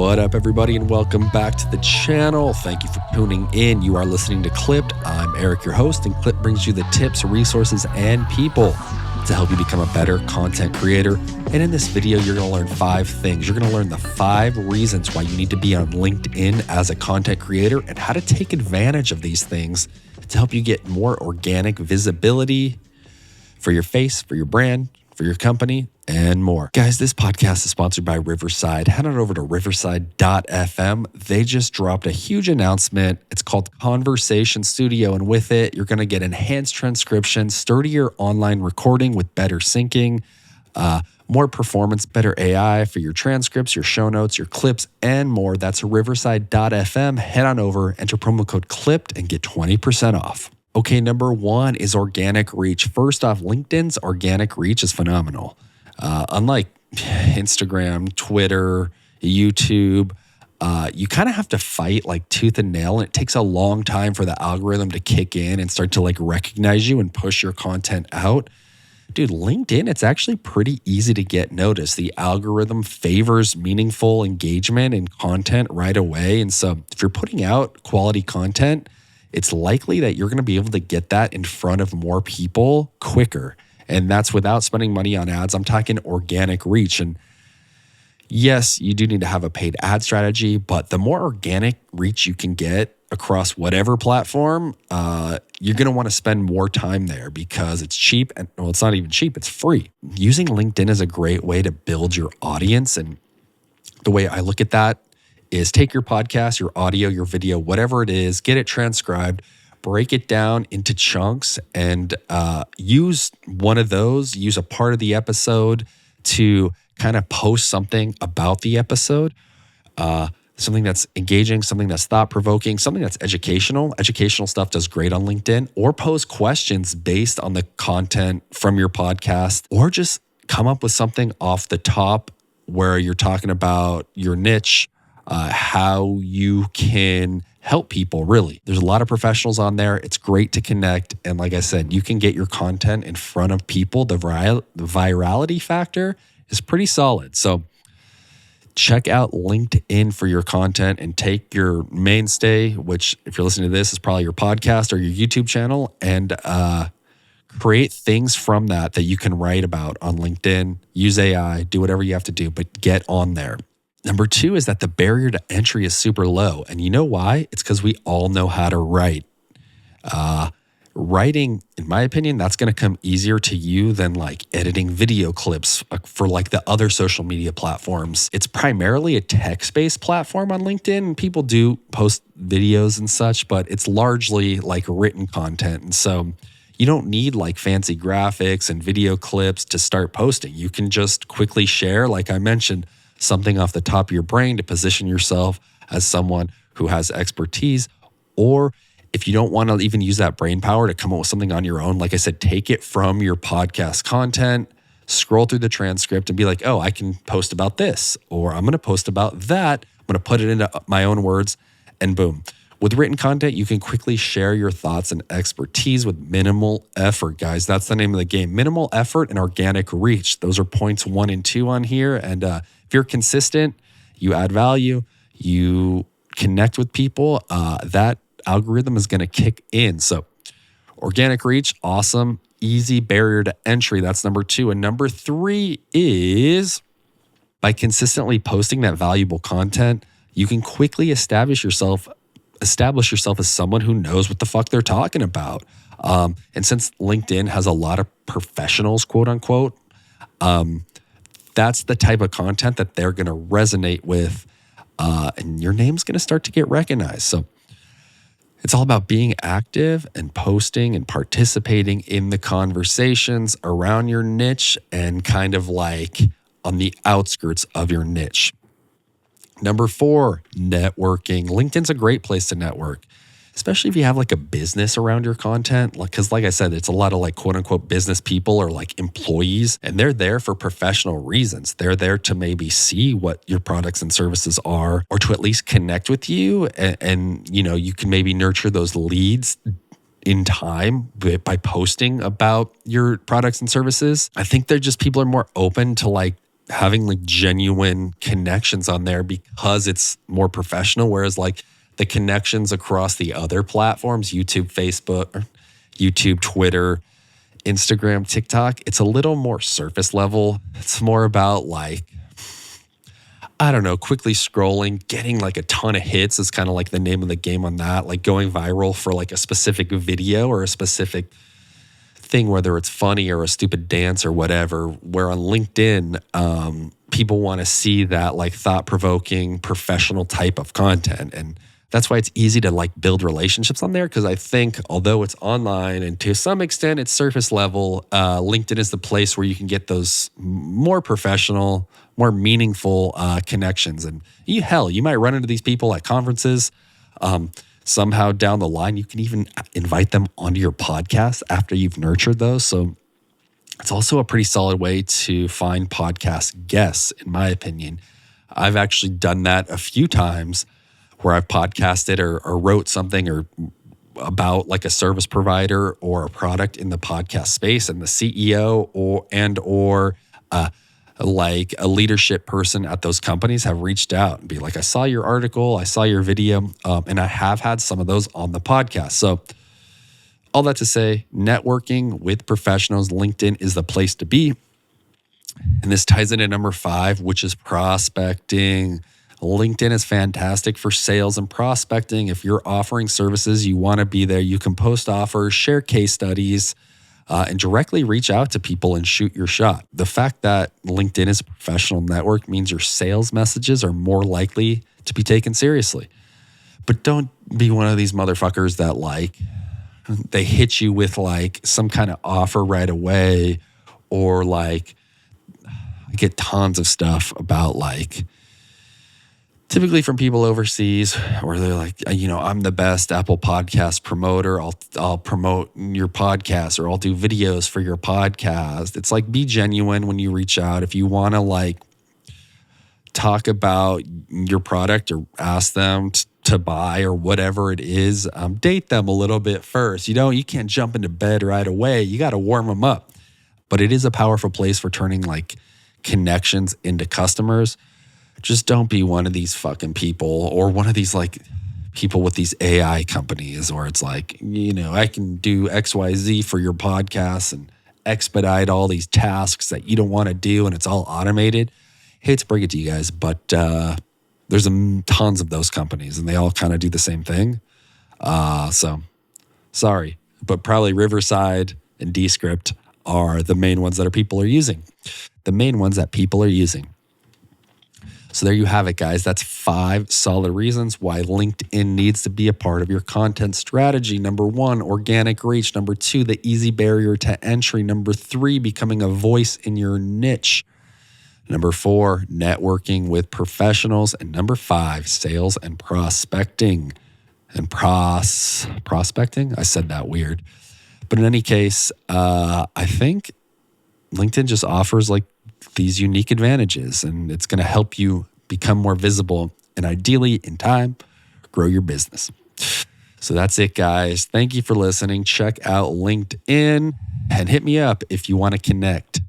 What up, everybody, and welcome back to the channel. Thank you for tuning in. You are listening to Clipped. I'm Eric, your host, and Clipped brings you the tips, resources, and people to help you become a better content creator. And in this video, you're going to learn 5 things. You're going to learn the 5 reasons why you need to be on LinkedIn as a content creator and how to take advantage of these things to help you get more organic visibility for your face, for your brand, for your company, and more. Guys, this podcast is sponsored by Riverside. Head on over to riverside.fm. They just dropped a huge announcement. It's called Conversation Studio, and with it, you're going to get enhanced transcription, sturdier online recording with better syncing, more performance, better AI for your transcripts, your show notes, your clips, and more. That's riverside.fm. Head on over, enter promo code CLIPPED, and get 20% off. Okay, number 1 is organic reach. First off, LinkedIn's organic reach is phenomenal. Unlike Instagram, Twitter, YouTube, you kind of have to fight like tooth and nail, and it takes a long time for the algorithm to kick in and start to like recognize you and push your content out. Dude, LinkedIn, it's actually pretty easy to get noticed. The algorithm favors meaningful engagement and content right away. And so if you're putting out quality content, it's likely that you're going to be able to get that in front of more people quicker. And that's without spending money on ads. I'm talking organic reach. And yes, you do need to have a paid ad strategy, but the more organic reach you can get across whatever platform, you're going to want to spend more time there because it's cheap. And well, it's not even cheap, it's free. Using LinkedIn is a great way to build your audience. And the way I look at that is take your podcast, your audio, your video, whatever it is, get it transcribed, break it down into chunks, and use one of those, use a part of the episode to kind of post something about the episode, something that's engaging, something that's thought-provoking, something that's educational. Educational stuff does great on LinkedIn, or pose questions based on the content from your podcast, or just come up with something off the top where you're talking about your niche, how you can help people, really. There's a lot of professionals on there. It's great to connect. And like I said, you can get your content in front of people. The virality factor is pretty solid. So check out LinkedIn for your content and take your mainstay, which if you're listening to this is probably your podcast or your YouTube channel, and create things from that you can write about on LinkedIn. Use AI, do whatever you have to do, but get on there. Number 2 is that the barrier to entry is super low. And you know why? It's because we all know how to write. Writing, in my opinion, that's going to come easier to you than like editing video clips for like the other social media platforms. It's primarily a text-based platform on LinkedIn. People do post videos and such, but it's largely like written content. And so you don't need like fancy graphics and video clips to start posting. You can just quickly share, like I mentioned, something off the top of your brain to position yourself as someone who has expertise. Or if you don't want to even use that brain power to come up with something on your own, like I said, take it from your podcast content, scroll through the transcript and be like, oh, I can post about this, or I'm going to post about that. I'm going to put it into my own words, and boom. With written content, you can quickly share your thoughts and expertise with minimal effort, guys. That's the name of the game. Minimal effort and organic reach. Those are points 1 and 2 on here. And if you're consistent, you add value, you connect with people, that algorithm is going to kick in. So organic reach, awesome. Easy barrier to entry. That's number 2. And number 3 is by consistently posting that valuable content, you can quickly establish yourself as someone who knows what the fuck they're talking about. And since LinkedIn has a lot of professionals, quote unquote, that's the type of content that they're going to resonate with, and your name's going to start to get recognized. So it's all about being active and posting and participating in the conversations around your niche and kind of like on the outskirts of your niche. Number 4, networking. LinkedIn's a great place to network, especially if you have like a business around your content. Because like I said, it's a lot of like quote unquote business people or like employees, and they're there for professional reasons. They're there to maybe see what your products and services are, or to at least connect with you. And you know, you can maybe nurture those leads in time by posting about your products and services. I think people are more open to like having like genuine connections on there because it's more professional. Whereas like the connections across the other platforms, YouTube, Facebook, YouTube, Twitter, Instagram, TikTok, it's a little more surface level. It's more about like, I don't know, quickly scrolling, getting like a ton of hits is kind of like the name of the game on that, like going viral for like a specific video or a specific thing, whether it's funny or a stupid dance or whatever, where on LinkedIn, people want to see that like thought-provoking professional type of content. And that's why it's easy to like build relationships on there. Cause I think although it's online and to some extent it's surface level, LinkedIn is the place where you can get those more professional, more meaningful connections. And you might run into these people at conferences. Somehow down the line, you can even invite them onto your podcast after you've nurtured those. So it's also a pretty solid way to find podcast guests, in my opinion. I've actually done that a few times where I've podcasted or wrote something or about like a service provider or a product in the podcast space, and the CEO or like a leadership person at those companies have reached out and be like, I saw your article, I saw your video, and I have had some of those on the podcast. So all that to say, networking with professionals, LinkedIn is the place to be. And this ties into number 5, which is prospecting. LinkedIn is fantastic for sales and prospecting. If you're offering services, you want to be there. You can post offers, share case studies, and directly reach out to people and shoot your shot. The fact that LinkedIn is a professional network means your sales messages are more likely to be taken seriously. But don't be one of these motherfuckers that like, they hit you with like some kind of offer right away, or like, I get tons of stuff about like, typically from people overseas where they're like, I'm the best Apple Podcast promoter. I'll promote your podcast, or I'll do videos for your podcast. It's like, be genuine when you reach out. If you want to like talk about your product or ask them to buy or whatever it is, date them a little bit first. You can't jump into bed right away. You got to warm them up. But it is a powerful place for turning like connections into customers. Just don't be one of these fucking people, or one of these like people with these AI companies where it's like, I can do XYZ for your podcast and expedite all these tasks that you don't want to do, and it's all automated. Hate to break it to you guys, but there's tons of those companies and they all kind of do the same thing. So sorry, but probably Riverside and Descript are the main ones that people are using. So there you have it, guys. That's 5 solid reasons why LinkedIn needs to be a part of your content strategy. Number 1, organic reach. Number 2, the easy barrier to entry. Number 3, becoming a voice in your niche. Number 4, networking with professionals. And number 5, sales and prospecting. And prospecting? I said that weird. But in any case, I think LinkedIn just offers like these unique advantages, and it's going to help you become more visible and ideally in time grow your business. So that's it, guys. Thank you for listening. Check out LinkedIn and hit me up if you want to connect.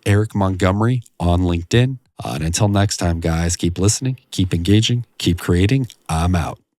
Eric Montgomery on LinkedIn. And until next time, guys, keep listening, keep engaging, keep creating. I'm out.